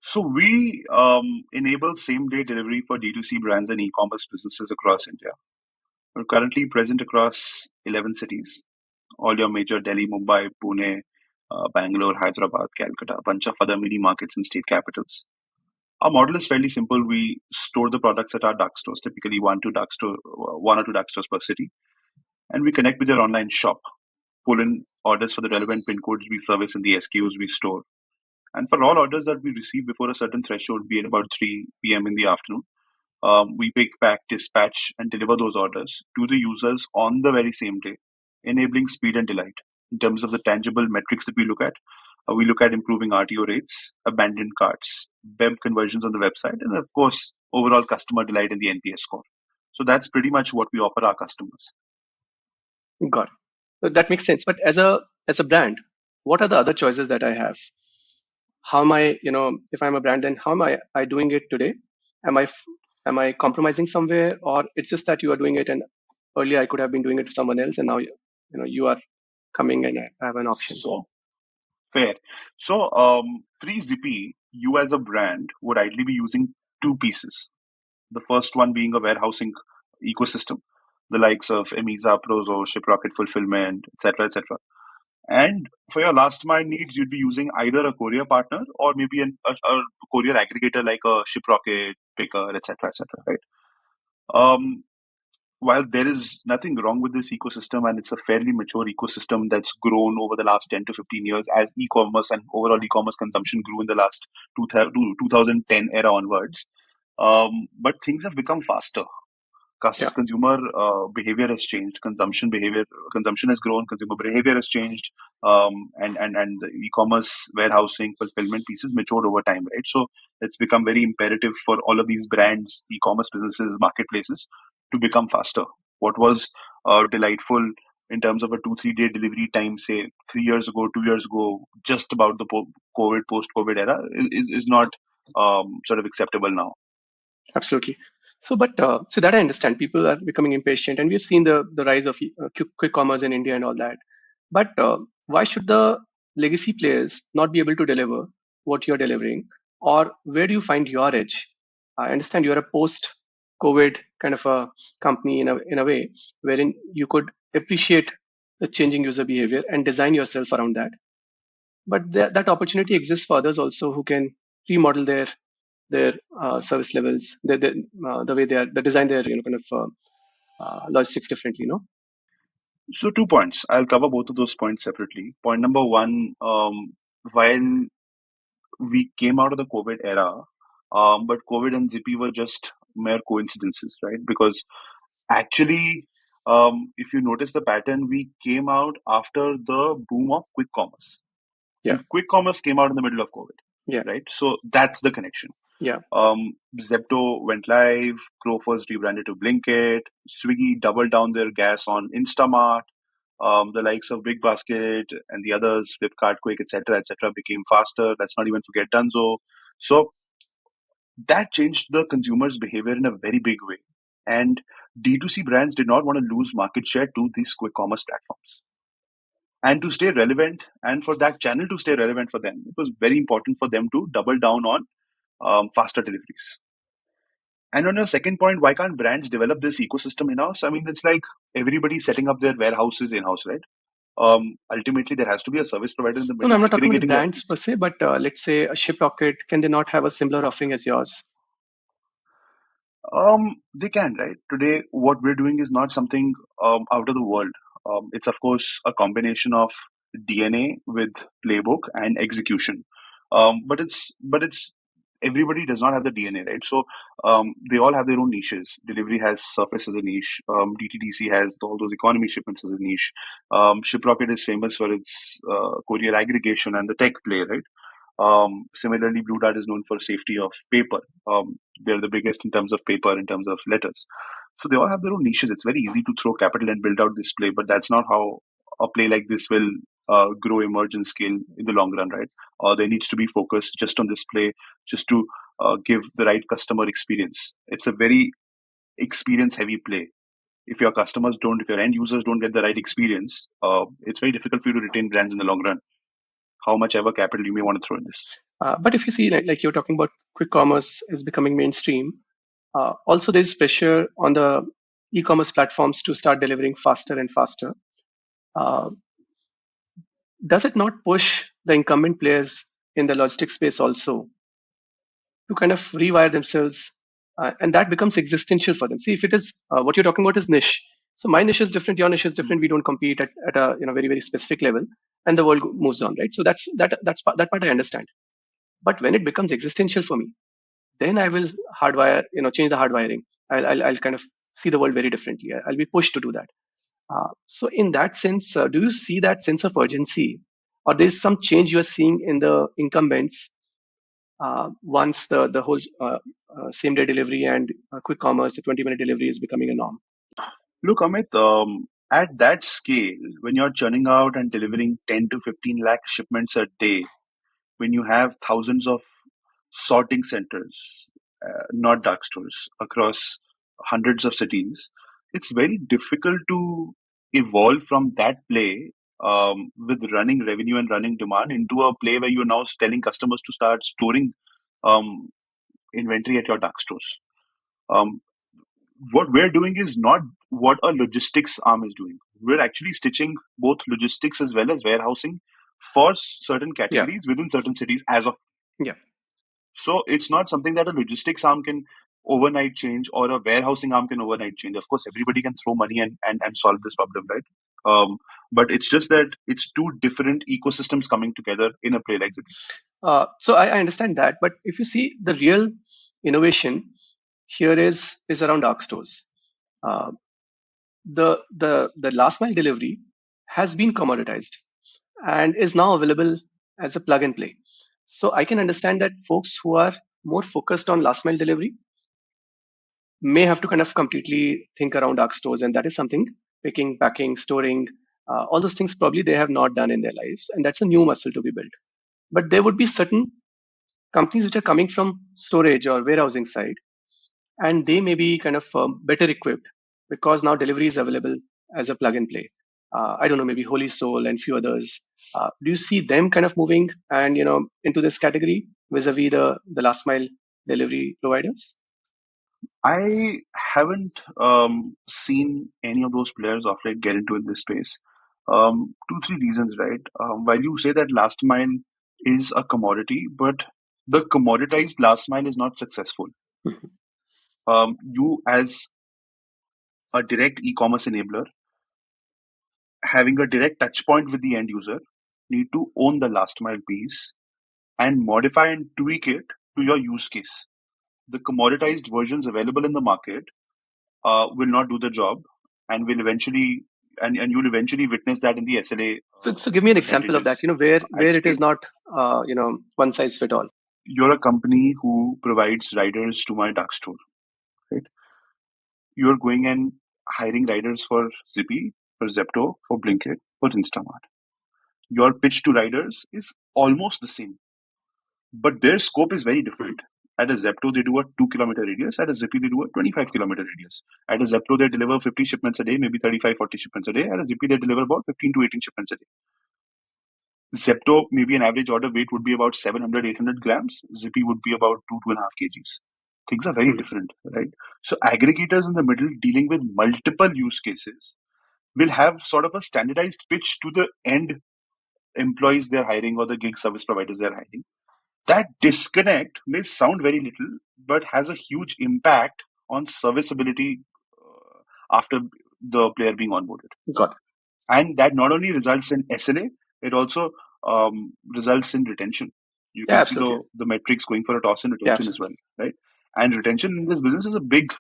So we enable same-day delivery for D2C brands and e-commerce businesses across India. We're currently present across 11 cities, all your major Delhi, Mumbai, Pune, Bangalore, Hyderabad, Calcutta, a bunch of other mini markets and state capitals. Our model is fairly simple. We store the products at our dark stores, typically one or two dark stores per city, and we connect with your online shop, pull in orders for the relevant pin codes we service in the SKUs we store. And for all orders that we receive before a certain threshold, be it about 3 p.m. in the afternoon, we pick, pack, dispatch, and deliver those orders to the users on the very same day, enabling speed and delight. In terms of the tangible metrics that we look at improving RTO rates, abandoned carts, web conversions on the website, and of course, overall customer delight in the NPS score. So that's pretty much what we offer our customers. Got it. So that makes sense. But as a brand, what are the other choices that I have? How am I, if I'm a brand, then how am I doing it today? Am I am I compromising somewhere, or it's just that you are doing it, and earlier I could have been doing it for someone else, and now you are coming and I have an option. So fair. So pre-Zippee, you as a brand would ideally be using two pieces. The first one being a warehousing ecosystem, the likes of Emisa, Prozo, Shiprocket Fulfillment, etc., etc. And for your last mile needs, you'd be using either a courier partner or maybe a courier aggregator like a Shiprocket, Picker, etc., etc. Right? Um, while there is nothing wrong with this ecosystem, and it's a fairly mature ecosystem that's grown over the last 10 to 15 years as e-commerce and overall e-commerce consumption grew in the last 2010 era onwards. But things have become faster. Yeah, Consumer behavior has changed. Consumption has grown. Consumer behavior has changed, and the e-commerce warehousing fulfillment pieces matured over time, right? So it's become very imperative for all of these brands, e-commerce businesses, marketplaces to become faster. What was delightful in terms of a 2 3 day delivery time, say 3 years ago, 2 years ago, just about the post COVID era, is not sort of acceptable now. absolutely. So that I understand. People are becoming impatient, and we've seen the rise of quick commerce in India and all that. But why should the legacy players not be able to deliver what you're delivering, or where do you find your edge? I understand you're a post-COVID kind of a company in a way wherein you could appreciate the changing user behavior and design yourself around that. But that opportunity exists for others also who can remodel their service levels, the way they design their kind of logistics differently. So 2 points. I'll cover both of those points separately. Point number one, while we came out of the COVID era, but COVID and Zippy were just mere coincidences, right? Because actually, if you notice the pattern, we came out after the boom of quick commerce, Yeah, and quick commerce came out in the middle of COVID, yeah, right? So that's the connection. yeah. Zepto went live, Grofers rebranded to Blinkit, Swiggy doubled down their gas on Instamart, the likes of Big Basket and the others, Flipkart, Quick, etc., became faster. Let's not even forget Dunzo. So that changed the consumer's behavior in a very big way. And D2C brands did not want to lose market share to these quick commerce platforms. And to stay relevant, and for that channel to stay relevant for them, it was very important for them to double down on faster deliveries. And on your second point, why can't brands develop this ecosystem in house? I mean, it's like everybody setting up their warehouses in house, right? Ultimately, there has to be a service provider in the No, no, middle I'm not talking about the aggregating all brands these. per se, but let's say a Shiprocket, can they not have a similar offering as yours? They can, right? Today, what we're doing is not something out of the world. It's of course a combination of DNA with playbook and execution. But it's everybody does not have the DNA, right? So they all have their own niches. Delivery has surface as a niche. DTDC has all those economy shipments as a niche. Shiprocket is famous for its courier aggregation and the tech play, right? Similarly, Blue Dart is known for safety of paper. They're the biggest in terms of paper, in terms of letters. So they all have their own niches. It's very easy to throw capital and build out this play, but that's not how a play like this will grow, emerge, and scale in the long run, right? There needs to be focus just on this play, just to give the right customer experience. It's a very experience heavy play. If your end users don't get the right experience, it's very difficult for you to retain brands in the long run. how much ever capital you may want to throw in this. But if you see, like you're talking about, quick commerce is becoming mainstream. Also, there's pressure on the e-commerce platforms to start delivering faster and faster. Uh, does it not push the incumbent players in the logistics space also to kind of rewire themselves, and that becomes existential for them? See, if it is what you're talking about is niche, so my niche is different, your niche is different. We don't compete at a very very specific level, and the world moves on, right? So that part I understand. But when it becomes existential for me, then I will hardwire, change the hardwiring. I'll kind of see the world very differently. I'll be pushed to do that. So in that sense, do you see that sense of urgency, or there's some change you are seeing in the incumbents once the whole same day delivery and quick commerce, the 20-minute delivery is becoming a norm? Look, Amit, at that scale, when you're churning out and delivering 10 to 15 lakh shipments a day, when you have thousands of sorting centers, not dark stores, across hundreds of cities, it's very difficult to evolve from that play with running revenue and running demand into a play where you're now telling customers to start storing um, inventory at your dark stores. Um, what we're doing is not what a logistics arm is doing. We're actually stitching both logistics as well as warehousing for certain Yeah, categories within certain cities as of. yeah. So it's not something that a logistics arm can overnight change or a warehousing arm can overnight change. Of course, everybody can throw money and solve this problem, right? But it's just that it's two different ecosystems coming together in a play like Zippee. So I understand that, but if you see the real innovation here is around dark stores. Uh, the last mile delivery has been commoditized and is now available as a plug and play. So I can understand that folks who are more focused on last mile delivery may have to kind of completely think around dark stores, and that is something, picking, packing, storing, all those things probably they have not done in their lives, and that's a new muscle to be built. But there would be certain companies which are coming from storage or warehousing side, and they may be kind of better equipped because now delivery is available as a plug and play. I don't know, maybe Holy Soul and few others. Do you see them kind of moving and into this category vis-a-vis the last mile delivery providers? I haven't seen any of those players of late get into this space. Two, three reasons, right? While you say that last mile is a commodity, but the commoditized last mile is not successful. You, as a direct e-commerce enabler, having a direct touch point with the end user, need to own the last mile piece and modify and tweak it to your use case. The commoditized versions available in the market will not do the job and will eventually and you'll eventually witness that in the SLA So give me an example of that. percentages at Where it scale. is not one size fit all. You're a company who provides riders to my dark store, right? You're going and hiring riders for Zippy, for Zepto, for Blinkit, for Instamart. Your pitch to riders is almost the same, but their scope is very different. At a Zepto, they do a 2 kilometer radius. At a Zippy, they do a 25 kilometer radius. At a Zepto, they deliver 50 shipments a day, maybe 35, 40 shipments a day. At a Zippy, they deliver about 15 to 18 shipments a day. Zepto, maybe an average order weight would be about 700, 800 grams. Zippy would be about 2.5 kgs. Things are very Hmm. different, right? So aggregators in the middle dealing with multiple use cases will have sort of a standardized pitch to the end employees they're hiring or the gig service providers they're hiring. That disconnect may sound very little, but has a huge impact on serviceability after the player being onboarded. Got it. And that not only results in SLA, it also results in retention. You Yeah, can see absolutely. the metrics going for a toss in Yeah, retention as well, absolutely. right? And retention in this business is a big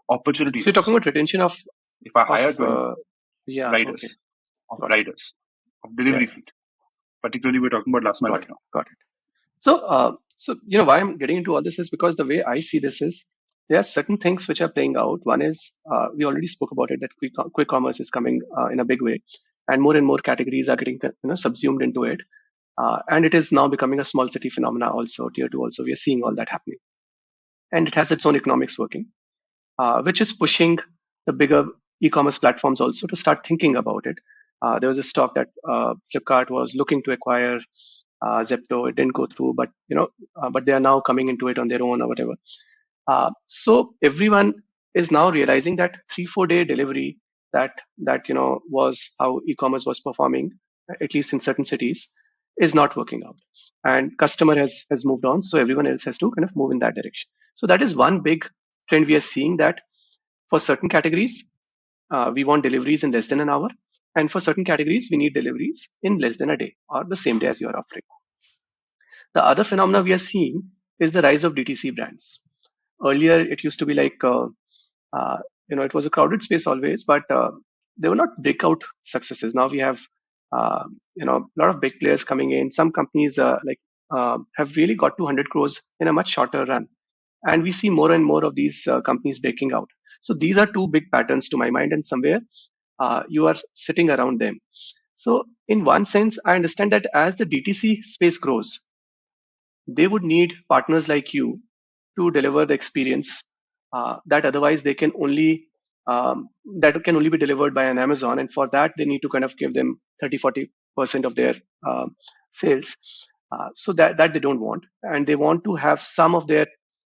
opportunity So you're for talking us. about retention If I of hire 20 yeah, okay, riders, of got it. riders, of Yeah, delivery fleet, particularly we're talking about last mile got right it, now. got it. So why I'm getting into all this is because the way I see this is there are certain things which are playing out. One is we already spoke about it, that quick commerce is coming in a big way, and more categories are getting subsumed into it, and it is now becoming a small city phenomena also, tier two also. We are seeing all that happening, and it has its own economics working, which is pushing the bigger e-commerce platforms also to start thinking about it. There was a stock that Flipkart was looking to acquire Zepto. It didn't go through, but but they are now coming into it on their own or whatever. So everyone is now realizing that 3-4 day delivery that was how e-commerce was performing, at least in certain cities, is not working out, and customer has moved on. So everyone else has to kind of move in that direction. So that is one big trend we are seeing, that for certain categories we want deliveries in less than an hour, and for certain categories we need deliveries in less than a day or the same day as you are offering. The other phenomena we are seeing is the rise of DTC brands. Earlier, it used to be like it was a crowded space always, but they were not breakout successes. Now we have a lot of big players coming in. Some companies have really got to 100 crores in a much shorter run, and we see more and more of these companies breaking out. So these are two big patterns to my mind, and somewhere you are sitting around them. So in one sense, I understand that as the DTC space grows, they would need partners like you to deliver the experience that otherwise they can only that can only be delivered by an Amazon, and for that they need to kind of give them 30-40% of their sales. So that they don't want, and they want to have some of their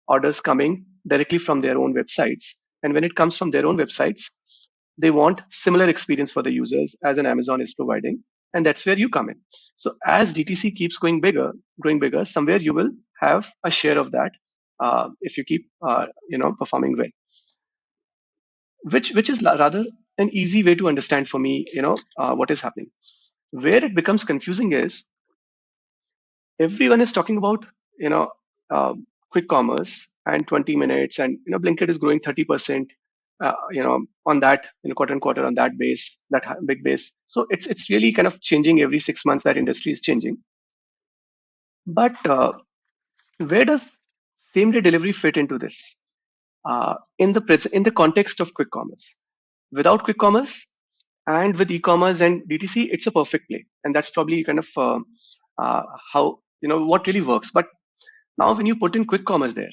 orders coming directly from their own websites. And when it comes from their own websites, they want similar experience for the users as an Amazon is providing, and that's where you come in. So as DTC keeps growing bigger, somewhere you will have a share of that if you keep performing well, which is rather an easy way to understand for me. What is happening. Where it becomes confusing is everyone is talking about you know uh, quick commerce and 20 minutes, and Blinkit is growing 30%. On that, quarter and quarter on that base, that big base. So it's really kind of changing every 6 months. That industry is changing. But where does same day delivery fit into this? In the context of quick commerce. Without quick commerce and with e-commerce and DTC, it's a perfect play, and that's probably kind of how what really works. But now, when you put in quick commerce there,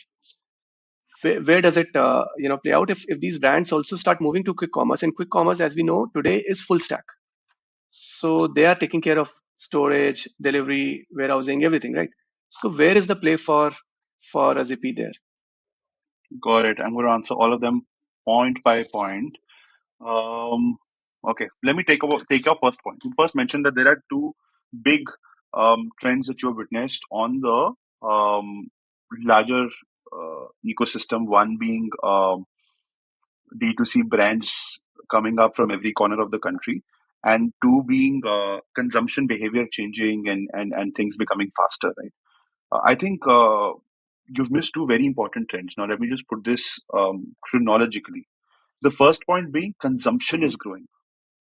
where does it play out? If these brands also start moving to quick commerce, and quick commerce, as we know today, is full stack, so they are taking care of storage, delivery, warehousing, everything, right? So where is the play for a Zippee there? Got it. I'm going to answer all of them point by point. Um, okay, let me take your first point. You first mentioned that there are two big trends that you have witnessed on the larger ecosystem. One being D2C brands coming up from every corner of the country, and two being consumption behavior changing and things becoming faster. Right. I think you've missed two very important trends. Now, let me just put this chronologically. The first point being consumption is growing.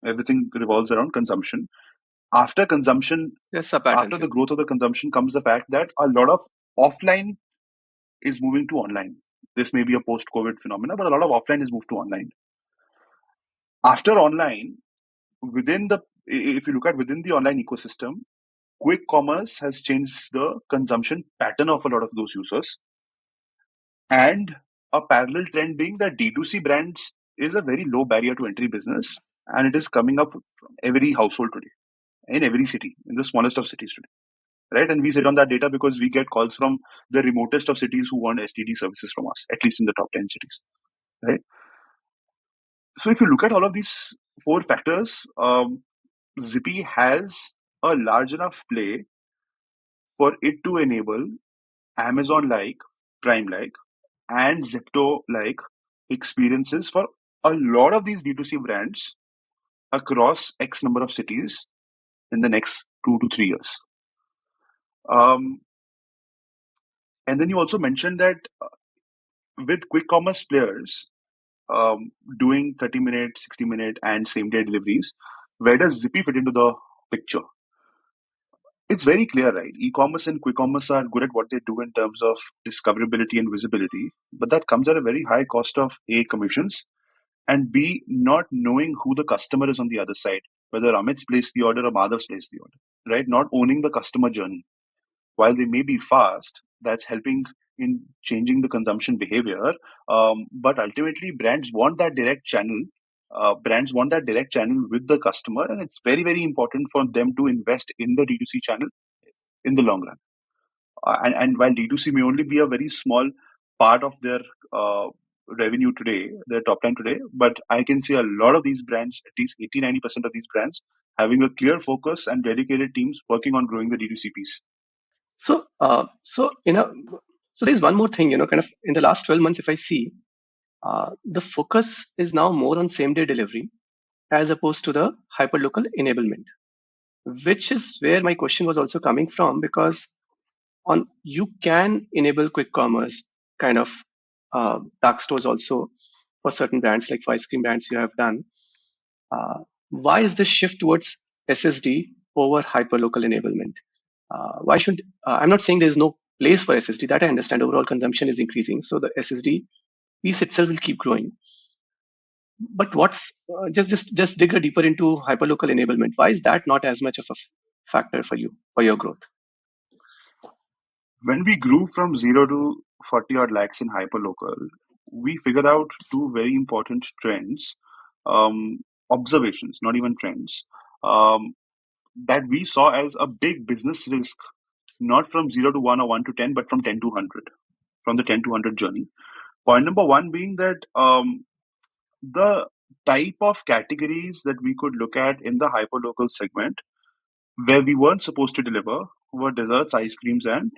Everything revolves around consumption. After consumption, There's some after patterns the here. growth of the consumption comes the fact that a lot of offline is moving to online. This may be a post-COVID phenomena, but a lot of offline is moved to online. After online, if you look at within the online ecosystem, quick commerce has changed the consumption pattern of a lot of those users. And a parallel trend being that D2C brands is a very low barrier to entry business, and it is coming up from every household today, in every city, in the smallest of cities today. Right? And we sit on that data because we get calls from the remotest of cities who want STD services from us, at least in the top 10 cities. Right? So if you look at all of these four factors, Zippy has a large enough play for it to enable Amazon like, Prime like, and Zepto like experiences for a lot of these D2C brands across X number of cities in the next 2 to 3 years. Um, and then you also mentioned that with quick commerce players doing 30-minute, 60-minute, and same day deliveries, where does Zippy fit into the picture? It's very clear, right? E-commerce and quick commerce are good at what they do in terms of discoverability and visibility, but that comes at a very high cost of A, commissions, and B, not knowing who the customer is on the other side, whether Amit's placed the order or Madhav's placed the order, right? Not owning the customer journey. While they may be fast, that's helping in changing the consumption behavior. But ultimately, brands want that direct channel Brands want that direct channel with the customer, and it's very, very important for them to invest in the D2C channel in the long run. And while D2C may only be a very small part of their uh, revenue today, their top line today, but I can see a lot of these brands, at least 80-90% of these brands, having a clear focus and dedicated teams working on growing the D2C piece. So there's one more thing, kind of in the last 12 months, if I see, the focus is now more on same day delivery as opposed to the hyperlocal enablement, which is where my question was also coming from, because on you can enable quick commerce kind of dark stores also for certain brands, like for ice cream brands you have done. Why is this shift towards SSD over hyperlocal enablement? Why should I'm not saying there is no place for SSD, that I understand. Overall consumption is increasing, so the SSD piece itself will keep growing. But what's just dig a deeper into hyperlocal enablement? Why is that not as much of a factor for you for your growth? When we grew from 0 to 40 odd lakhs in hyperlocal, we figured out two very important trends, um, observations, not even trends, um, that we saw as a big business risk, not from 0 to 1 or 1 to 10, but from 10 to 100, from the 10 to 100 journey. Point number one being that the type of categories that we could look at in the hyperlocal segment where we weren't supposed to deliver were desserts, ice creams, and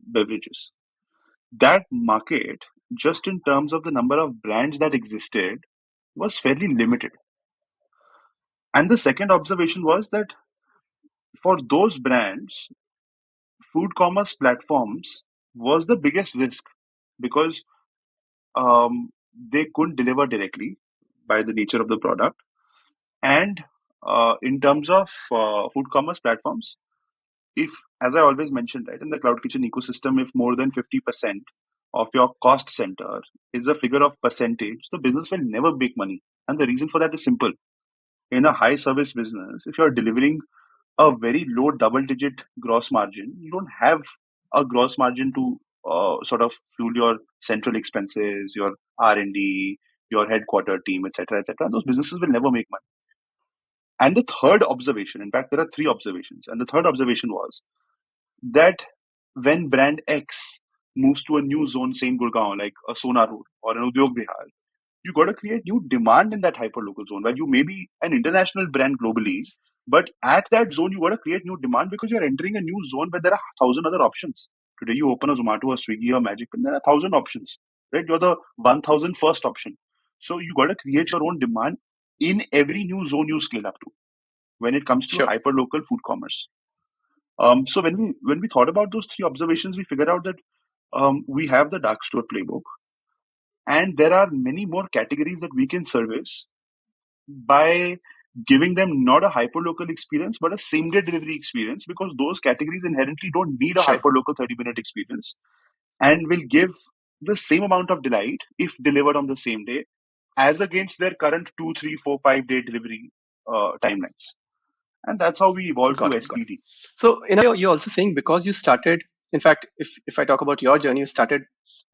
beverages. That market, just in terms of the number of brands that existed, was fairly limited. And the second observation was that for those brands, food commerce platforms was the biggest risk because they couldn't deliver directly by the nature of the product. And in terms of food commerce platforms, if, as I always mentioned, right, in the cloud kitchen ecosystem, if more than 50% of your cost center is a figure of percentage, the business will never make money. And the reason for that is simple. In a high service business, if you're delivering a very low double digit gross margin, you don't have a gross margin to sort of fuel your central expenses, your R&D, your headquarter team, etc., etc. Those businesses will never make money. And the third observation, in fact, there are three observations. And the third observation was that when brand X moves to a new zone, say in Gurgaon, like a Sona Road or an Udyog Vihar, you got to create new demand in that hyperlocal zone where you may be an international brand globally, but at that zone, you got to create new demand because you're entering a new zone where there are 1,000 other options. Today, you open a Zomato or Swiggy or Magic, and there are 1,000 options, right? You're the 1,001st option. So you got to create your own demand in every new zone you scale up to when it comes to Sure. hyperlocal food commerce. So when we thought about those three observations, we figured out that we have the dark store playbook, and there are many more categories that we can service by giving them not a hyperlocal experience but a same day delivery experience, because those categories inherently don't need a Sure. hyperlocal 30-minute experience and will give the same amount of delight if delivered on the same day as against their current 2, 3, 4, 5 day delivery timelines. And that's how we evolved to Got it. Got it. SDD. So, you're also saying because you started, in fact, if I talk about your journey, you started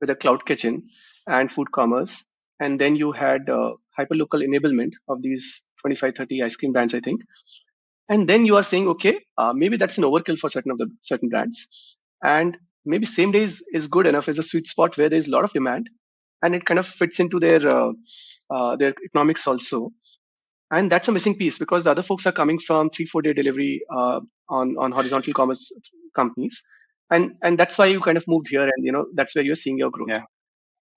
with a cloud kitchen and food commerce, and then you had hyperlocal enablement of these 25, 30 ice cream brands, I think. And then you are saying, okay, maybe that's an overkill for certain brands. And maybe same day is good enough as a sweet spot where there's a lot of demand and it kind of fits into their economics also. And that's a missing piece because the other folks are coming from 3 4 day delivery on horizontal commerce companies, and that's why you kind of moved here, and that's where you're seeing your growth. Yeah.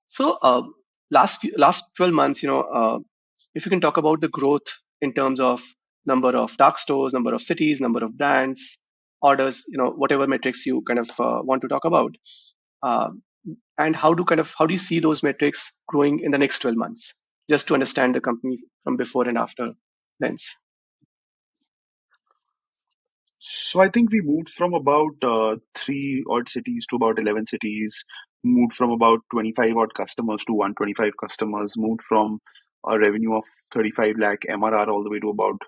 So last 12 months, if you can talk about the growth in terms of number of dark stores, number of cities, number of brands, orders, whatever metrics you kind of want to talk about, uh, and how do you see those metrics growing in the next 12 months, just to understand the company from before and after lens. So I think we moved from about three odd cities to about 11 cities, moved from about 25 odd customers to 125 customers, moved from a revenue of 35 lakh MRR all the way to about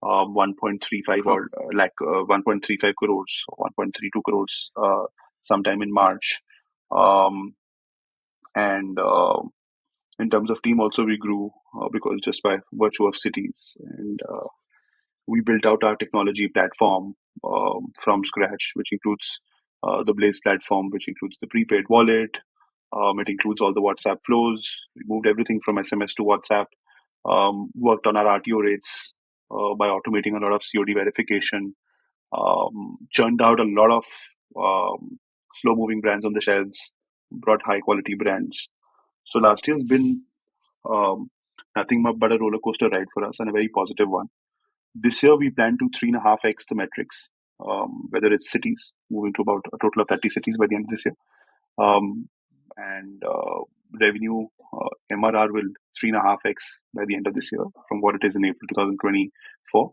1.35 Wow. or 1.35 crores, 1.32 crores sometime in March. Um, and In terms of team, also we grew because just by virtue of cities, and we built out our technology platform from scratch, which includes the Blaze platform, which includes the prepaid wallet. It includes all the WhatsApp flows. We moved everything from SMS to WhatsApp. Worked on our RTO rates by automating a lot of COD verification. Churned out a lot of slow moving brands on the shelves. Brought high quality brands. So last year has been um, nothing but a roller coaster ride for us, and a very positive one. This year, we plan to 3.5x the metrics, whether it's cities, moving to about a total of 30 cities by the end of this year. Um, and revenue MRR will 3.5x by the end of this year from what it is in April 2024.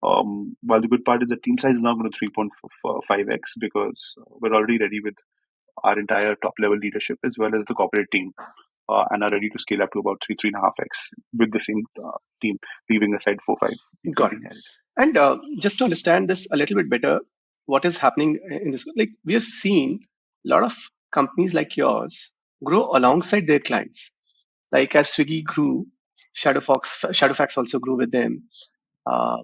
While the good part is the team size is now going to 3.5x because we're already ready with our entire top level leadership as well as the corporate team, and are ready to scale up to about 3.5x with the same team, leaving aside 4-5 people Got it. being added. And just to understand this a little bit better, what is happening in this? Like we have seen a lot of companies like yours grow alongside their clients. Like as Swiggy grew, Shadowfax also grew with them, uh,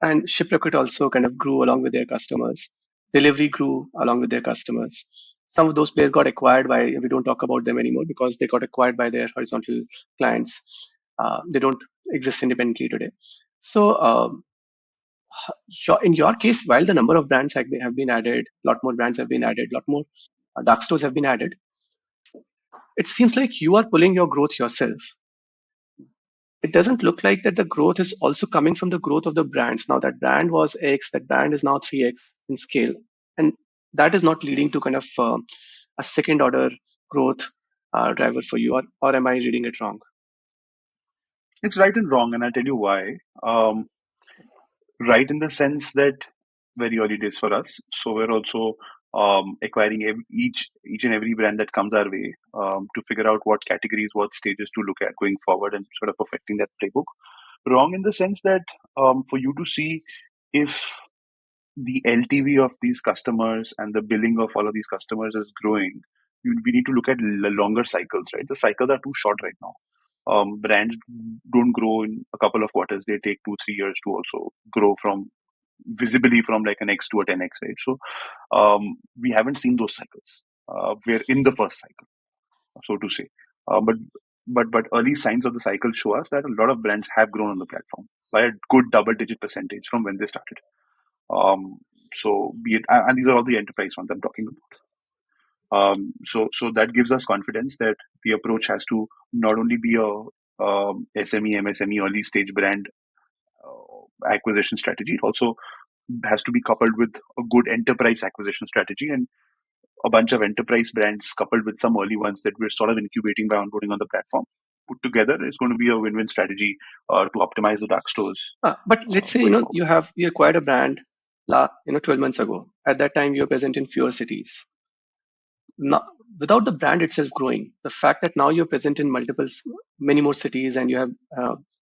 and Shiprocket also kind of grew along with their customers. Delivery grew along with their customers. Some of those players got acquired by, we don't talk about them anymore because they got acquired by their horizontal clients. They don't exist independently today. So in your case, while the number of brands have been added, a lot more brands have been added, a lot more dark stores have been added, it seems like you are pulling your growth yourself. It doesn't look like that the growth is also coming from the growth of the brands. Now that brand was X, that brand is now 3X in scale. And that is not leading to kind of a second order growth driver for you, or am I reading it wrong? It's right and wrong, and I'll tell you why. Right in the sense that very early days for us, so we're also acquiring each and every brand that comes our way to figure out what categories, what stages to look at going forward, and sort of perfecting that playbook. Wrong in the sense that for you to see if the LTV of these customers and the billing of all of these customers is growing, we need to look at longer cycles, right? The cycles are too short right now. Brands don't grow in a couple of quarters; they take 2-3 years to also grow from visibly from like an X to a 10x, right? So we haven't seen those cycles. We're in the first cycle, so to say. But early signs of the cycle show us that a lot of brands have grown on the platform by a good double-digit percentage from when they started. Um, so be it, and these are all the enterprise ones I'm talking about. So that gives us confidence that the approach has to not only be a SME, MSME, early stage brand acquisition strategy, it also has to be coupled with a good enterprise acquisition strategy and a bunch of enterprise brands coupled with some early ones that we're sort of incubating by onboarding on the platform. Put together is going to be a win-win strategy to optimize the dark stores But let's say going forward. you acquired a brand 12 months ago. At that time, you were present in fewer cities. Now, without the brand itself growing, the fact that now you're present in many more cities and you have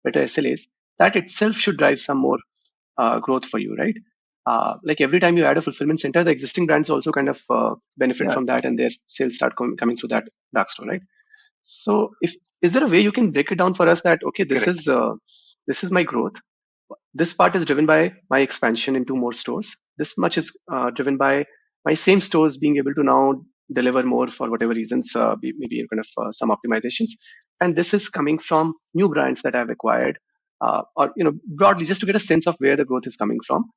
better SLAs, that itself should drive some more growth for you, right? Like every time you add a fulfillment center, the existing brands also kind of benefit Yeah, from that, and their sales start coming through that dark store, right? So, if is there a way you can break it down for us that okay, correct. this is my growth. This part is driven by my expansion into more stores. This much is driven by my same stores being able to now deliver more for whatever reasons, maybe kind of some optimizations. And this is coming from new brands that I've acquired, or broadly just to get a sense of where the growth is coming from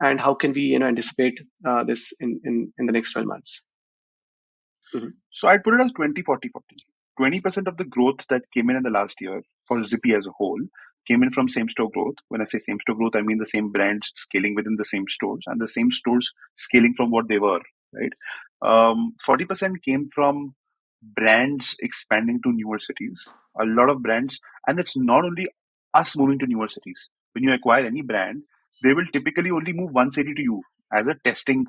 and how can we anticipate this in the next 12 months. Mhm. So I'd put it as 20-40-40. 20% of the growth that came in the last year for Zippy as a whole came in from same store growth. When I say same store growth, I mean the same brands scaling within the same stores and the same stores scaling from what they were, right? 40% came from brands expanding to newer cities. A lot of brands, and it's not only us moving to newer cities. When you acquire any brand, they will typically only move one city to you as a testing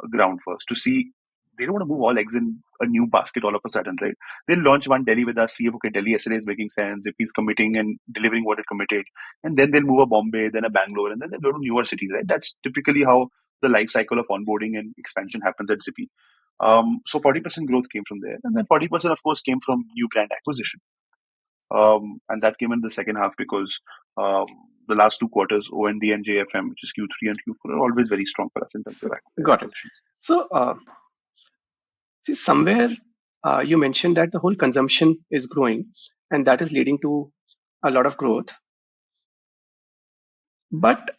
ground first to see. They don't want to move all eggs in a new basket all of a sudden, right? They'll launch one Delhi with us, see if okay, Delhi SLA is making sense, if he's committing and delivering what it committed, and then they'll move a Bombay, then a Bangalore, and then they'll go to newer cities, right? That's typically how the life cycle of onboarding and expansion happens at Zippy. So 40% growth came from there, and then 40% of course came from new brand acquisition. and that came in the second half because um, the last two quarters, OND and JFM, which is Q3 and Q4, are always very strong for us in terms of Got it. acquisitions. So, see, somewhere you mentioned that the whole consumption is growing and that is leading to a lot of growth. But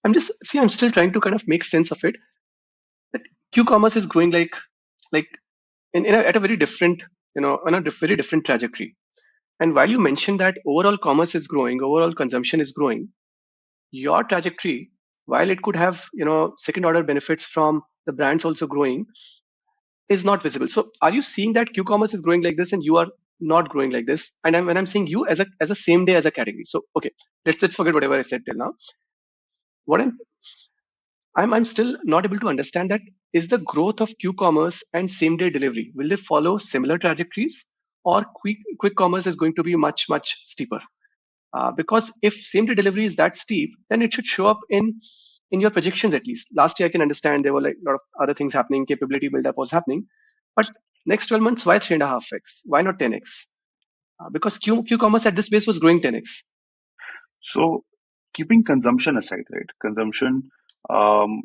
I'm still trying to kind of make sense of it. That Q-commerce is growing like at a very different, on a very different trajectory. And while you mentioned that overall commerce is growing, overall consumption is growing, your trajectory, while it could have, second order benefits from the brands also growing, is not visible. So are you seeing that Q-commerce is growing like this and you are not growing like this? And when I'm seeing you as a same day as a category. So okay, let's forget whatever I said till now. What I'm still not able to understand that is the growth of Q-commerce and same day delivery. Will they follow similar trajectories, or quick commerce is going to be much steeper? Because if same day delivery is that steep, then it should show up in your projections at least. Last year, I can understand there were like a lot of other things happening, capability build-up was happening, but next 12 months, why 3.5x? Why not 10x? Because Q-commerce at this base was growing 10x. So, keeping consumption aside, right? Consumption um,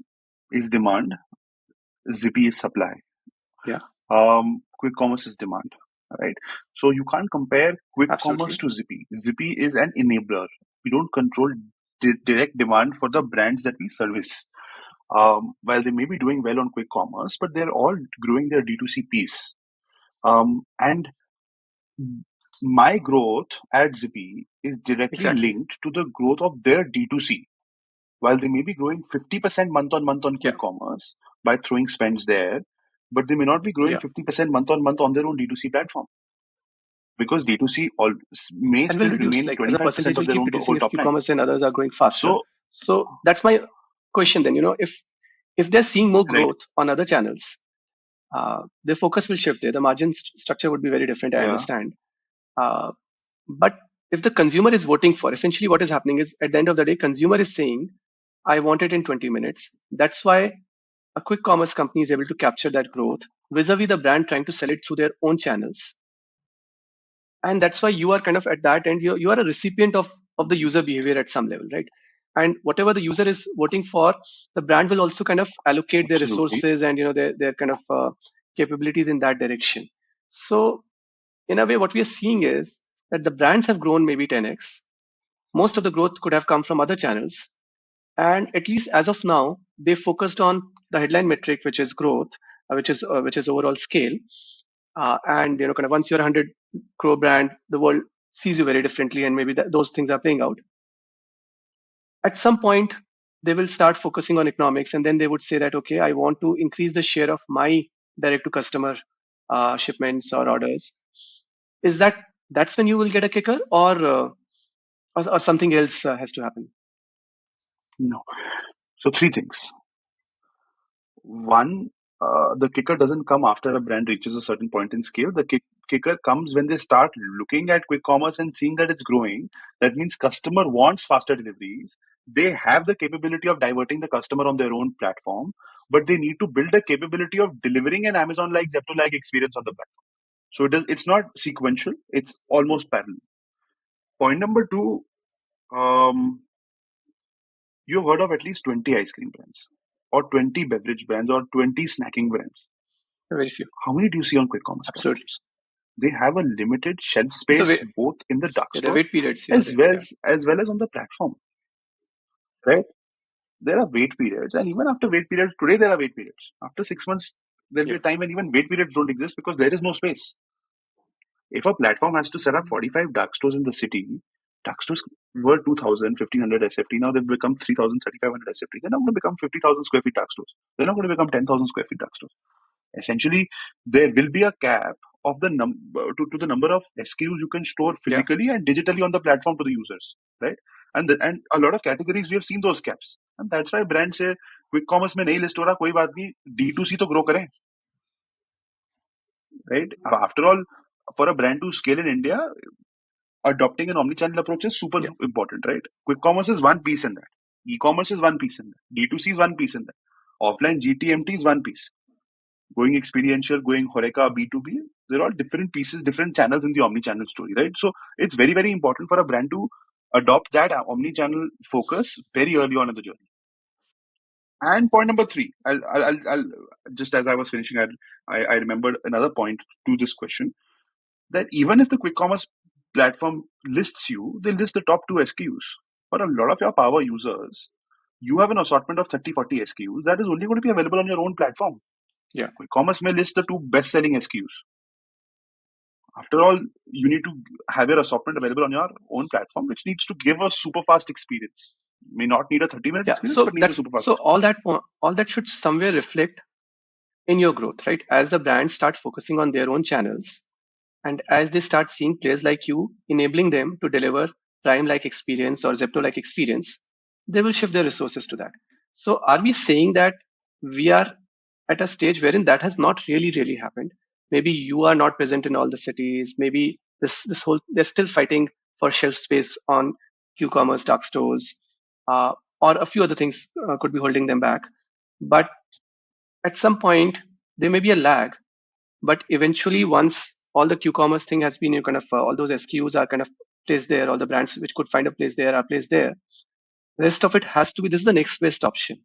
is demand, Zippee is supply. Yeah, Quick commerce is demand, right? So you can't compare quick commerce absolutely. to Zippee. Zippee is an enabler. We don't control direct demand for the brands that we service. While they may be doing well on quick commerce, but they're all growing their D2C piece. And my growth at Zippee is directly Exactly. linked to the growth of their D2C. While they may be growing 50% month on month on Yeah, quick commerce by throwing spends there, but they may not be growing yeah. 50% month on month on their own D2C platform because D2C may And will still reduce. remain Like as a 25% percentage, of will their keep own reducing whole if top line. Q-commerce and others are growing faster. So, So that's my question then. If they're seeing more right, growth on other channels, their focus will shift there. The margin structure would be very different. I yeah, understand. Uh, but if the consumer is voting for, essentially what is happening is at the end of the day, consumer is saying, I want it in 20 minutes. That's why a quick commerce company is able to capture that growth vis-a-vis the brand trying to sell it through their own channels. And that's why you are kind of at that end, you are a recipient of the user behavior at some level, right? And whatever the user is voting for, the brand will also kind of allocate their absolutely. resources and their kind of capabilities in that direction. So in a way, what we are seeing is that the brands have grown maybe 10x. Most of the growth could have come from other channels, and at least as of now, they focused on the headline metric, which is growth, which is overall scale. And kind of once you're a 100 crore brand, the world sees you very differently, and maybe those things are playing out. At some point, they will start focusing on economics, and then they would say that, okay, I want to increase the share of my direct to customer shipments or orders. Is that's when you will get a kicker, or something else has to happen? No. So, three things. One, the kicker doesn't come after a brand reaches a certain point in scale. The kicker comes when they start looking at quick commerce and seeing that it's growing. That means customer wants faster deliveries. They have the capability of diverting the customer on their own platform, but they need to build a capability of delivering an Amazon-like, Zepto-like experience on the platform. So it's not sequential. It's almost parallel. Point number two, um, you've heard of at least 20 ice cream brands, or 20 beverage brands, or 20 snacking brands. Very few. How many do you see on quick commerce Absolutely. platforms? They have a limited shelf The space way, both in the dark yeah, the store wait periods, as there. well Yeah, as on the platform. Right? There are wait periods, and even after wait periods, today there are wait periods. After 6 months, there'll be yeah, a time when even wait periods don't exist because there is no space. If a platform has to set up 45 dark stores in the city, dark stores were 2,000, 1,500 SFT. Now they've become 3,000, 3,500 SFT. They're not going to become 50,000 square feet dark stores. They're not going to become 10,000 square feet dark stores. Essentially, there will be a cap of the number to the number of SKUs you can store yeah. physically and digitally on the platform to the users, right? And a lot of categories we have seen those caps, and that's why brands say quick commerce में नहीं list हो रहा कोई बात नहीं D2C तो grow करें, right? After all, for a brand to scale in India, adopting an omni-channel approach is super Yeah. important, right? Quick commerce is one piece in that. E-commerce is one piece in that. D2C is one piece in that. Offline GTMT is one piece. Going experiential, going Horeca B2B, They're all different pieces, different channels in the omni-channel story, right? So it's very, very important for a brand to adopt that omni-channel focus very early on in the journey. And point number three, I'll just as I was finishing, I remembered another point to this question, that even if the quick commerce platform lists you, they list the top two SKUs. For a lot of your power users, you have an assortment of 30, 40 SKUs that is only going to be available on your own platform. Yeah. Quick commerce may list the two best selling SKUs. After all, you need to have your assortment available on your own platform, which needs to give a super fast experience. May not need a 30-minute Yeah. experience, So but needs a that's super fast so experience. all that should somewhere reflect in your growth, right? As the brands start focusing on their own channels, and as they start seeing players like you enabling them to deliver Prime like experience or Zepto like experience, they will shift their resources to that. So, are we saying that we are at a stage wherein that has not really happened? Maybe you are not present in all the cities. Maybe this whole they're still fighting for shelf space on Q-commerce dark stores, or a few other things could be holding them back. But at some point, there may be a lag, but eventually, once all the Q-commerce thing has been kind of all those SKUs are kind of placed there, all the brands which could find a place there are placed there. The rest of it has to be this is the next best option,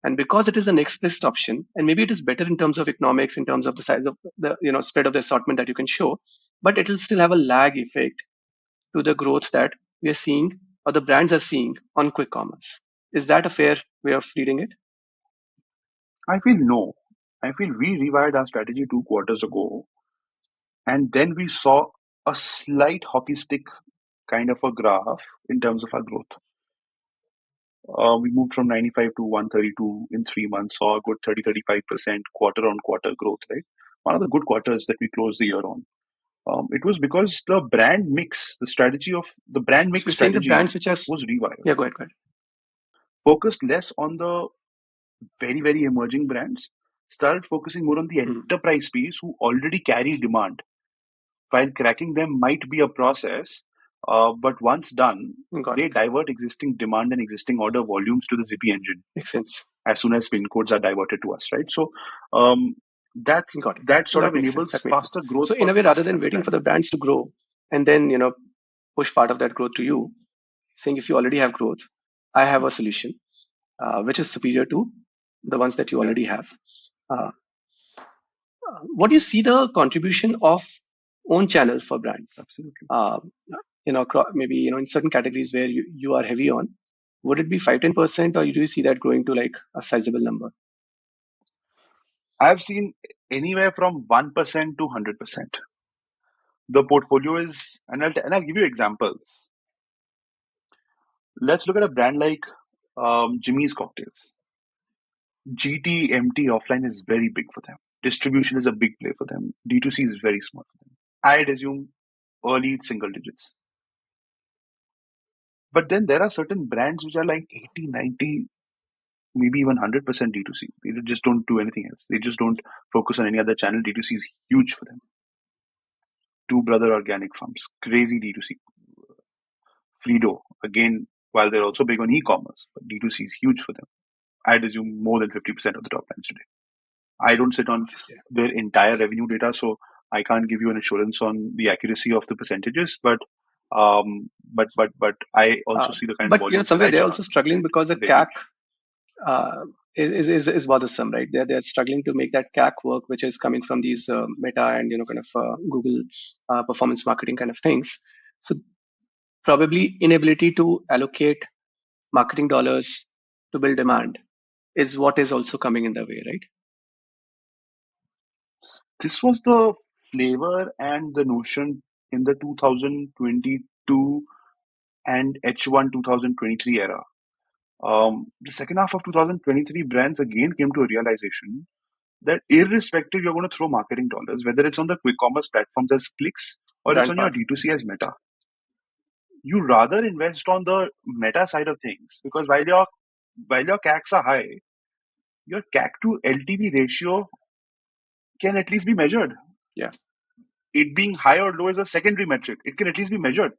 and because it is the next best option, and maybe it is better in terms of economics, in terms of the size of the spread of the assortment that you can show, but it will still have a lag effect to the growth that we are seeing or the brands are seeing on quick commerce. Is that a fair way of reading it? I feel no. I feel we rewired our strategy 2 quarters ago, and then we saw a slight hockey stick kind of a graph in terms of our growth. We moved from 95 to 132 in 3 months, saw a good 30-35% quarter on quarter growth, right? One of the good quarters that we closed the year on. It was because the brand So mix you're saying the strategy brands which are was rewired, yeah, go ahead. focused less on the very, very emerging brands, started focusing more on the enterprise space who already carry demand. While cracking them might be a process, but once done, Got they it. divert existing demand and existing order volumes to the Zippee engine Makes sense. as soon as pin codes are diverted to us, right? So um, that's Got it. that sort That of makes sense. enables That makes sense. faster growth So in for a way, rather us than as a waiting for brand. the brands to grow and then push part of that growth to you, saying if you already have growth, I have a solution which is superior to the ones that you Yeah, already have. Uh, what do you see the contribution of own channel for brands? absolutely. Uh, maybe in certain categories where you are heavy on, would it be 5-10%, or do you see that growing to like a sizable number? I've seen anywhere from 1% to 100%. The portfolio is, and I'll give you examples. Let's look at a brand like Jimmy's Cocktails. GT/MT offline is very big for them. Distribution is a big play for them. D2C is very small for them. I'd assume early single digits. But then there are certain brands which are like 80, 90, maybe even 100% D2C. They just don't do anything else. They just don't focus on any other channel. D2C is huge for them. Two Brother Organic Farms, crazy D2C. Frido, again, while they're also big on e-commerce, but D2C is huge for them. I'd assume more than 50% of the top lines today. I don't sit on Obviously. their entire revenue data, so I can't give you an assurance on the accuracy of the percentages. But I also see the kind of But volumes that somewhere I they're chart. also struggling because the They're CAC huge. is bothersome, right? They're struggling to make that CAC work, which is coming from these Meta and kind of Google performance marketing kind of things. So probably inability to allocate marketing dollars to build demand is what is also coming in the way, right? This was the flavor and the notion in the 2022 and H1 2023 era. The second half of 2023, brands again came to a realization that irrespective, you're going to throw marketing dollars, whether it's on the quick commerce platforms as clicks or it's Brand on your power. D2C as Meta. You rather invest on the Meta side of things because while your CACs are high, your CAC to LTV ratio can at least be measured. Yeah. It being high or low is a secondary metric. It can at least be measured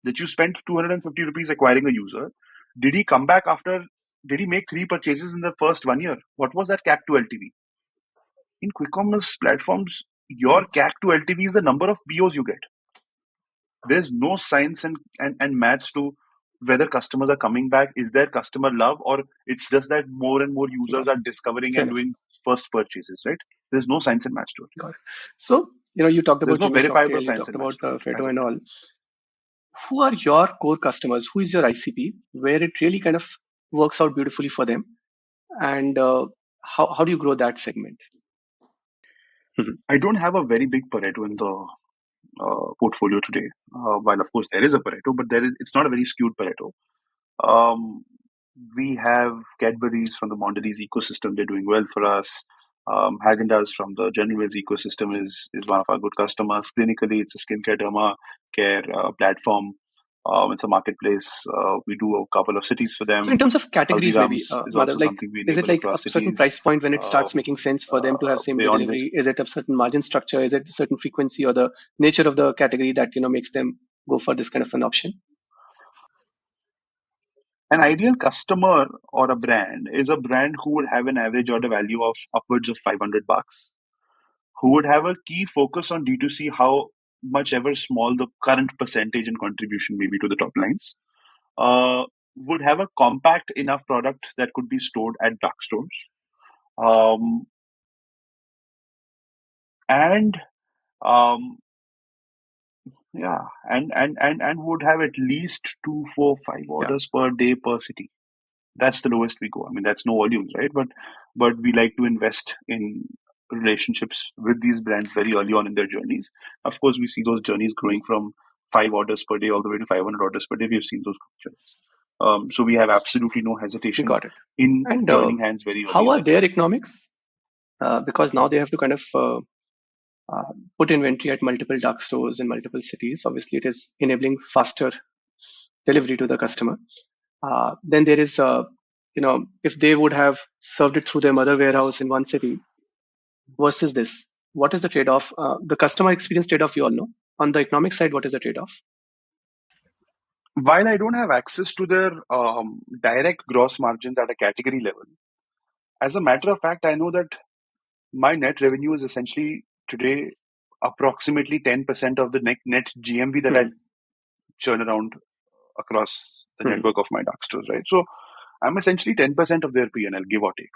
that you spent 250 rupees acquiring a user. Did he come back after? Did he make 3 purchases in the first 1 year? What was that CAC to LTV? In quick commerce platforms, your CAC to LTV is the number of POs you get. There's no science and maths to whether customers are coming back. Is there customer love, or it's just that more and more users Got are it. discovering Fair and enough. doing first purchases, right? There's no science and maths to it. Got it. So, you talked There's about no Jimmy verifiable Cocktail, you science talked and maths about to it as Fredo of and now. all. Who are your core customers? Who is your ICP where it really kind of works out beautifully for them? And how do you grow that segment? Mhm. I don't have a very big Pareto in the portfolio today. While of course there is a Pareto, but it's not a very skewed Pareto. Um, we have Cadbury's from the Mondelez ecosystem; they're doing well for us. Haagen-Dazs from the General Mills ecosystem is one of our good customers. Clinically, it's a skincare derma care platform. It's a marketplace. We do a couple of cities for So in them. terms of categories, maybe, Haldiram's is also Madhav, like, something we is it enable like a across certain cities. price point when it starts making sense for them to have same day Beyond this, delivery? Is it a certain margin structure? Is it a certain frequency or the nature of the category that makes them go for this kind of an option? an ideal customer or a brand is a brand who would have an average order value of upwards of $500, who would have a key focus on D2C, how much ever small the current percentage and contribution may be to the top lines, would have a compact enough product that could be stored at dark stores, um, and um, yeah, and would have at least two, four, five Yeah, orders per day per city. That's the lowest we go. I mean, that's no volumes, right? But we like to invest in relationships with these brands very early on in their journeys. Of course, we see those journeys growing from 5 orders per day all the way to 500 orders per day. We've seen those journeys. So we have absolutely no hesitation got it. in And joining hands very early how in are that their journey. economics? Because now they have to kind of put inventory at multiple dark stores in multiple cities. Obviously, it is enabling faster delivery to the customer. Then there is, if they would have served it through their mother warehouse in one city versus this, what is the trade-off? The customer experience trade-off, you all know. On the economic side, what is the trade-off? While I don't have access to their direct gross margins at a category level, as a matter of fact, I know that my net revenue is essentially today approximately 10% of the net GMV that I Right. churn around across the Hmm. network of my dark stores, right? So I'm essentially 10% of their P&L, give or take.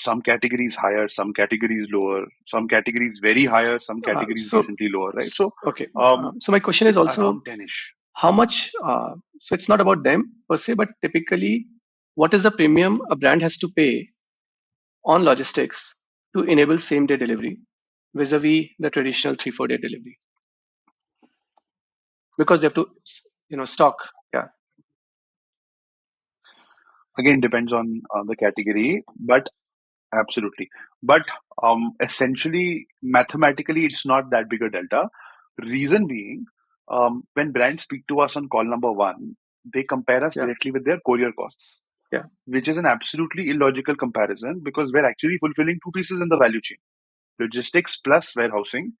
Some categories higher, some categories lower, some categories very higher, some categories So, decently lower, right? So okay. So my question is it's also around 10ish. how much, so it's not about them per se, but typically, what is the premium a brand has to pay on logistics to enable same day delivery vis-a-vis the traditional 3 4 day delivery? Because they have to, stock. Yeah. Again, depends on the category, but absolutely. But essentially, mathematically, it's not that big a delta. Reason being, when brands speak to us on call number one, they compare us Yeah. directly with their courier costs, Yeah. which is an absolutely illogical comparison because we're actually fulfilling two pieces in the value chain: logistics plus warehousing.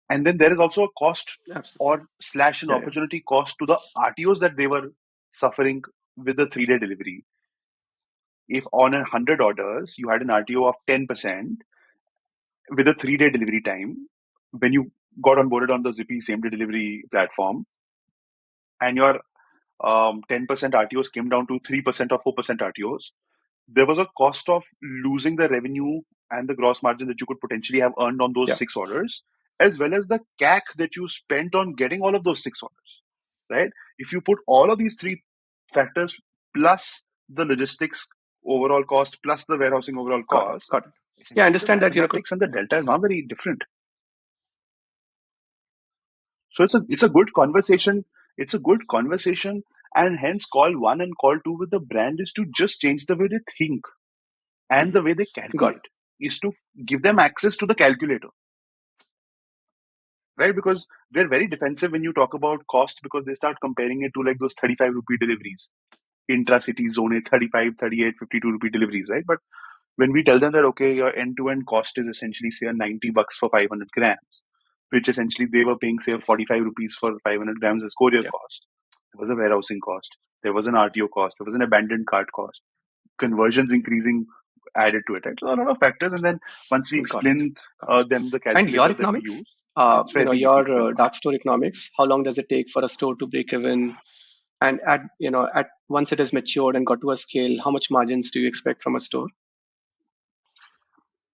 And then there is also a cost Absolutely. or slash an Yeah. Yeah. opportunity cost to the RTOs that they were suffering with the 3 day delivery. If on 100 orders you had an RTO of 10% with a 3 day delivery time, when you got onboarded on the Zippee same day delivery platform, and your 10% RTOs came down to 3% or 4% RTOs, there was a cost of losing the revenue and the gross margin that you could potentially have earned on those Yeah. 6 orders, as well as the CAC that you spent on getting all of those 6 orders, right? If you put all of these three factors plus the logistics overall cost plus the warehousing overall Got it. cost, Got it. Yeah. I essentially the understand that, mathematics and the delta is not very different. So it's a good conversation. It's a good conversation, and hence call one and call two with the brand is to just change the way they think and the way they got it. calculate, is to give them access to the calculator, right? Because they're very defensive when you talk about cost because they start comparing it to like those 35 rupee deliveries, intra-city zone 35, 38, 52 rupee deliveries, right? But when we tell them that, okay, your end-to-end cost is essentially say $90 for 500 grams, which essentially they were paying say 45 rupees for 500 grams as courier Yeah. cost. There was a warehousing cost. There was an RTO cost. There was an abandoned cart cost. Conversions increasing added to it, right? So a lot of factors, and then once we Got it. explain Got it. them the And your calculator that we economics, use, it's fairly easy to build your a margin. dark store economics, how long does it take for a store to break even? And at once it is matured and got to a scale, how much margins do you expect from a store?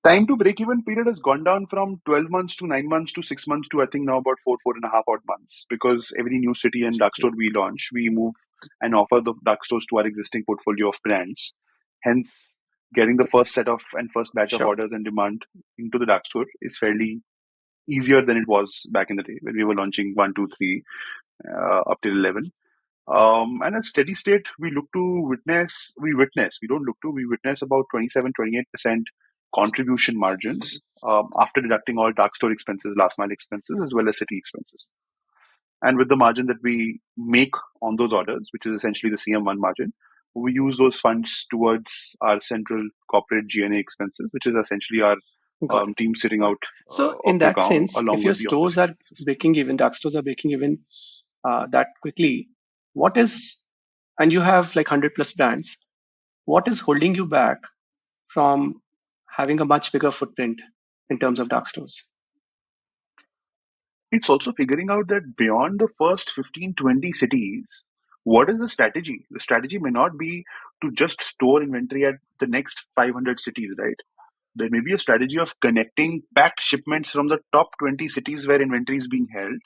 Time to break even period has gone down from 12 months to 9 months to 6 months to I think now about 4.5 odd months, because every new city and dark store we launch, we move and offer the dark stores to our existing portfolio of brands. Hence, getting the first set of and first batch of Sure. orders and demand into the dark store is fairly easier than it was back in the day when we were launching 1, 2, 3 up till 11. And at steady state, we don't look to, we witness about 27, 28% contribution margins after deducting all dark store expenses, last mile expenses, as well as city expenses. And with the margin that we make on those orders, which is essentially the CM1 margin, we use those funds towards our central corporate G&A expenses, which is essentially our Got it. team sitting out So of in that Gurgaon sense, along if your with the office stores are expenses. breaking even, dark stores are breaking even that quickly, what is, and you have like 100 plus brands, what is holding you back from having a much bigger footprint in terms of dark stores? It's also figuring out that beyond the first 15, 20 cities, what is the strategy? The strategy may not be to just store inventory at the next 500 cities, right? There may be a strategy of connecting packed shipments from the top 20 cities where inventory is being held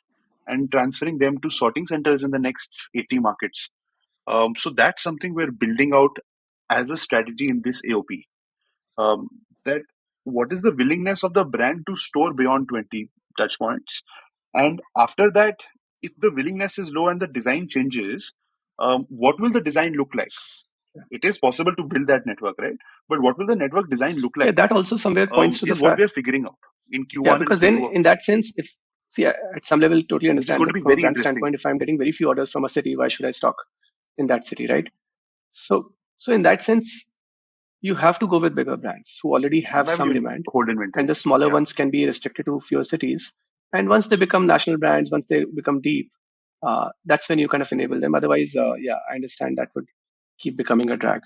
and transferring them to sorting centers in the next 80 markets. So that's something we're building out as a strategy in this AOP. um, that what is the willingness of the brand to store beyond 20 touch points, and after that, if the willingness is low and the design changes, what will the design look like? It is possible to build that network, right? But what will the network design look Yeah, like, that also somewhere points to the is what we fact. are figuring out in Yeah, Q1 and because then Q2 of in this that year, sense, if see at some level, totally which is understand going to that be from a very brand interesting. standpoint, if I'm getting very few orders from a city, why should I stock in that city, right? So in that sense, you have to go with bigger brands who already have Why would some you demand, hold and inventory? the smaller Yeah. ones can be restricted to fewer cities. And once they become national brands, once they become deep, that's when you kind of enable them. Otherwise, yeah, I understand that would keep becoming a drag.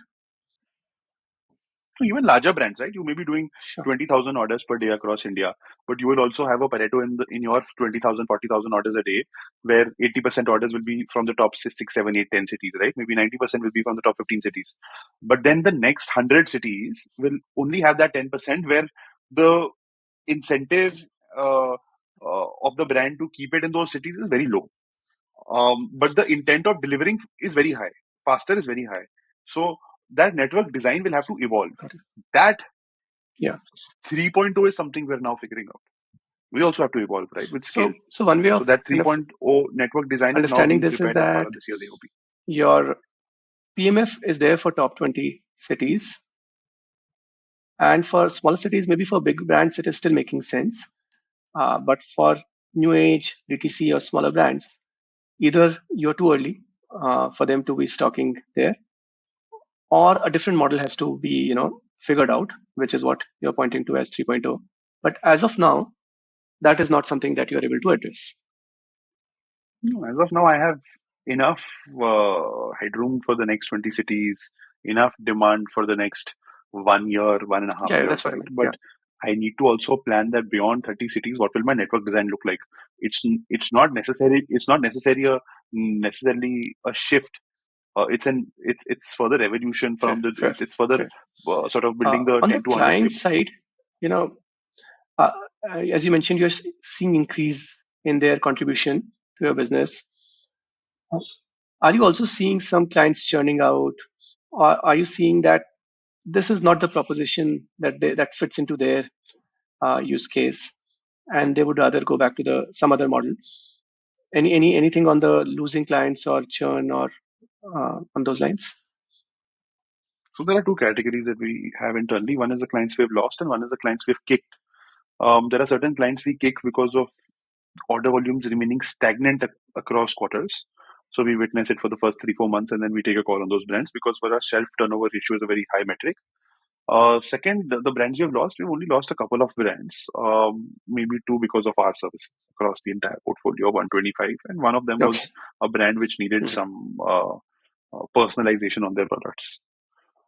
So even larger brands, right? You may be doing Sure. 20,000 orders per day across India, but you will also have a Pareto in your 20,000, 40,000 orders a day, where 80% orders will be from the top 6, 7, 8, 10 cities, right? Maybe 90% will be from the top 15 cities. But then the next 100 cities will only have that 10% where the incentive of the brand to keep it in those cities is very low. But the intent of delivering is very high, faster is very high. So that network design will have to evolve. Got it. That Yeah. 3.0 is something we're now figuring out. We also have to evolve, right, with scale. So one way So of that kind of 3.0 network design is now understanding being this is prepared as part that of this year's AOP. your PMF is there for top 20 cities. And for smaller cities, maybe for big brands, it is still making sense. But for new age, DTC, or smaller brands, either you're too early for them to be stocking there, or a different model has to be figured out, which is what you're pointing to as 3.0. But as of now, that is not something that you're able to address. No, as of now, I have enough headroom for the next 20 cities, enough demand for the next 1 year, one and a half Yeah, years, that's what I right? meant. But Yeah. I need to also plan that beyond 30 cities, what will my network design look like? It's not necessary. It's not necessarily a shift. It's further evolution Fair, from the. fair, It's further fair. sort of building the On the 10 to 100 client playbook. side, you know, uh, as you mentioned, you're seeing increase in their contribution to your business. Are you also seeing some clients churning out, or are you seeing that this is not the proposition that fits into their use case, and they would rather go back to the some other model? Anything on the losing clients or churn or on those lines? So there are two categories that we have internally. One is the clients we've lost, and one is the clients we've kicked. There are certain clients we kick because of order volumes remaining stagnant across quarters. So we witness it for the first 3, 4 months, and then we take a call on those brands because for us, shelf turnover ratio is a very high metric. Second, the brands we've lost, we've only lost a couple of brands, maybe two because of our services across the entire portfolio of 125, and one of them Okay. was a brand which needed Mhm. some personalization on their products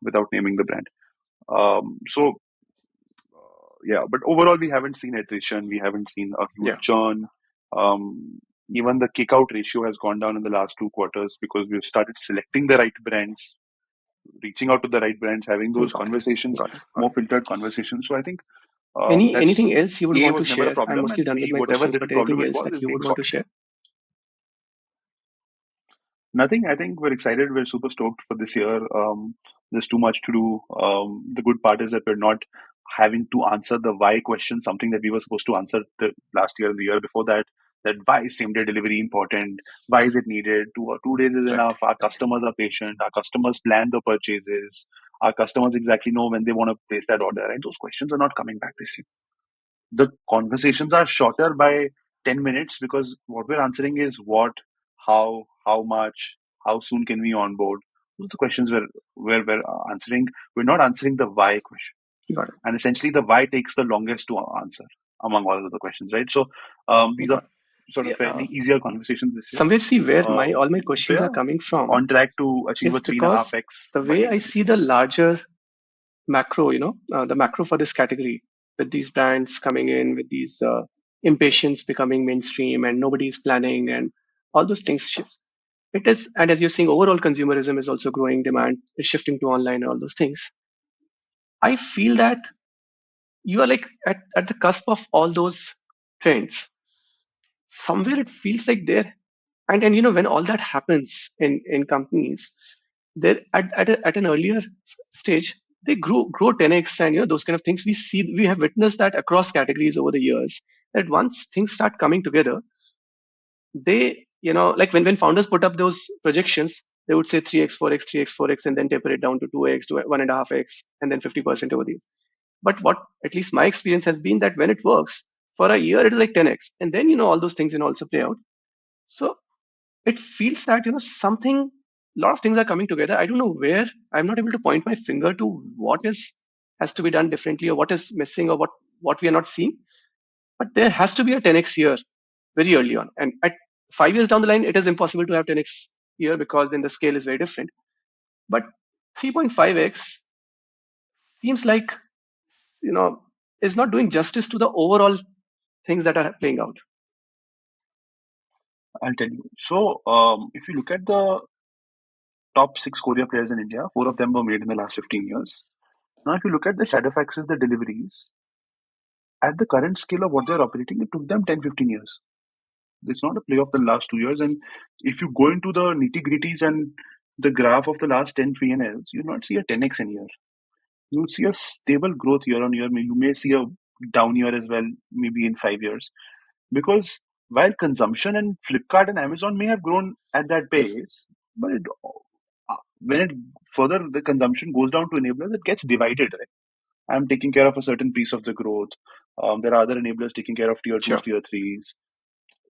without naming the brand. So yeah, but overall, we haven't seen attrition. We haven't seen a huge Yeah, churn. Um, Even the kick out ratio has gone down in the last 2 quarters because we've started selecting the right brands, reaching out to the right brands, having those got it, conversations, got it, got more it. filtered conversations. So I think Anything that's else you would A want to was never a share? I'm problem, mostly and done with B, my whatever questions, little but anything problem it else was that is you being would want to solved. share? Nothing. I think we're excited. We're super stoked for this year. There's too much to do. The good part is that we're not having to answer the why question, something that we were supposed to answer the last year and the year before that. That why is same day delivery important? Why is it needed? 2 days is Right, enough. Our customers are patient. Our customers plan the purchases. Our customers exactly know when they want to place that order. And those questions are not coming back this year. The conversations are shorter by 10 minutes because what we're answering is what, how much, how soon can we onboard. Those are the questions we're answering. We're not answering the why question. got And essentially, the why takes the longest to answer among all of the questions, right? So it, these are got it. sort See, of fairly easier conversations this year. somewhere see where my Um, all my so questions are yeah, coming from on track to achieve is a three and a half because x the by way end I of this see year. the larger macro, the macro for this category, with these brands coming in, with these impatience becoming mainstream, and nobody's planning, and all those things shifts. It is, and as you're seeing, overall consumerism is also growing. Demand is shifting to online, and all those things. I feel that you are like at the cusp of all those trends. Somewhere it feels like there, and when all that happens in companies, they're at an earlier stage, they grow 10x, and those kind of things we have witnessed that across categories over the years, that once things start coming together, they like when founders put up those projections, they would say 3x 4x 3x 4x, and then taper it down to 2x to 1.5x, and then 50% over these. But what at least my experience has been, that when it works for a year, it is like 10x, and then all those things also play out. So it feels that something, a lot of things are coming together. I don't know where. I'm not able to point my finger to what is has to be done differently, or what is missing, or what we are not seeing. But there has to be a 10x year very early on, and at 5 years down the line, it is impossible to have 10x year, because then the scale is very different. But 3.5x seems like you know is not doing justice to the overall things that are playing out. I'll tell you. So if you look at the top six Korea players in India, four of them were made in the last 15 years. Now, if you look at the shadow faxes, the deliveries, at the current scale of what they're operating, it took them 10, 15 years. It's not a play of the last 2 years. And if you go into the nitty gritties and the graph of the last 10 P&Ls, you'll not see a 10x in year. You would see a stable growth year on year. You may see a down year as well, maybe in 5 years. Because while consumption and Flipkart and Amazon may have grown at that pace, but when it further the consumption goes down to enablers, it gets divided, right? I'm taking care of a certain piece of the growth. There are other enablers taking care of tier twos, Sure. tier threes.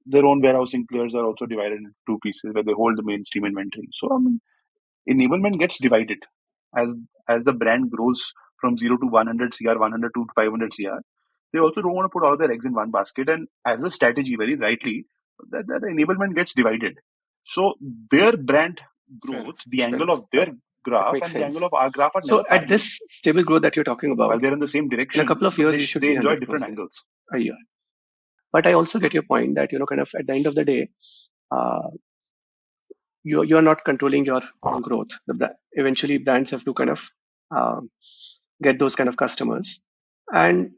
Their own warehousing players are also divided into two pieces where they hold the mainstream inventory. So I mean, enablement gets divided as as the brand grows from 0 to 100 CR, 100 to 500 CR. They also don't want to put all their eggs in one basket. And as a strategy, very rightly, that enablement gets divided. So their brand Fair growth, enough. the Fair angle enough. of their That graph makes and the angle sense. of our graph are never So at parallel. this stable growth that you're talking While about, they're in the same in a couple direction, of but years, you should they be enjoy 100 different crores there angles. a year. But I also get your point that kind of at the end of the day, uh, you're not controlling your own growth. Eventually, brands have to kind of um, get those kind of customers, and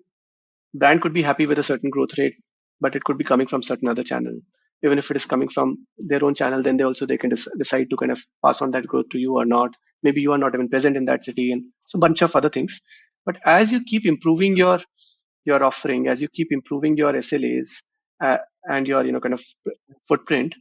brand could be happy with a certain growth rate, but it could be coming from certain other channel. Even if it is coming from their own channel, then they can decide to kind of pass on that growth to you or not. Maybe you are not even present in that city, and so bunch of other things. But as you keep improving your offering, as you keep improving your SLAs, and your kind of footprint,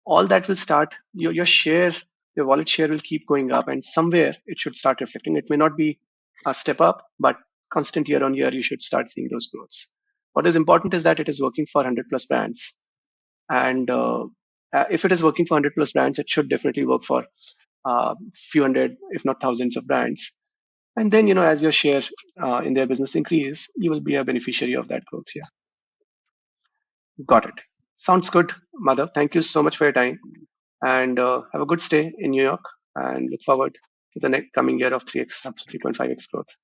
all that will start your share, your wallet share will keep going up, and somewhere it should start reflecting. It may not be a step up, but constant year on year, you should start seeing those growths. What is important is that it is working for 100 plus brands, and if it is working for 100 plus brands, it should definitely work for few hundred, if not thousands of brands. And then as your share in their business increase, you will be a beneficiary of that growth. Yeah, got it. Sounds good, Madhav. Thank you so much for your time, and have a good stay in New York, and look forward the next coming year of 3x, Absolutely. 3.5x growth.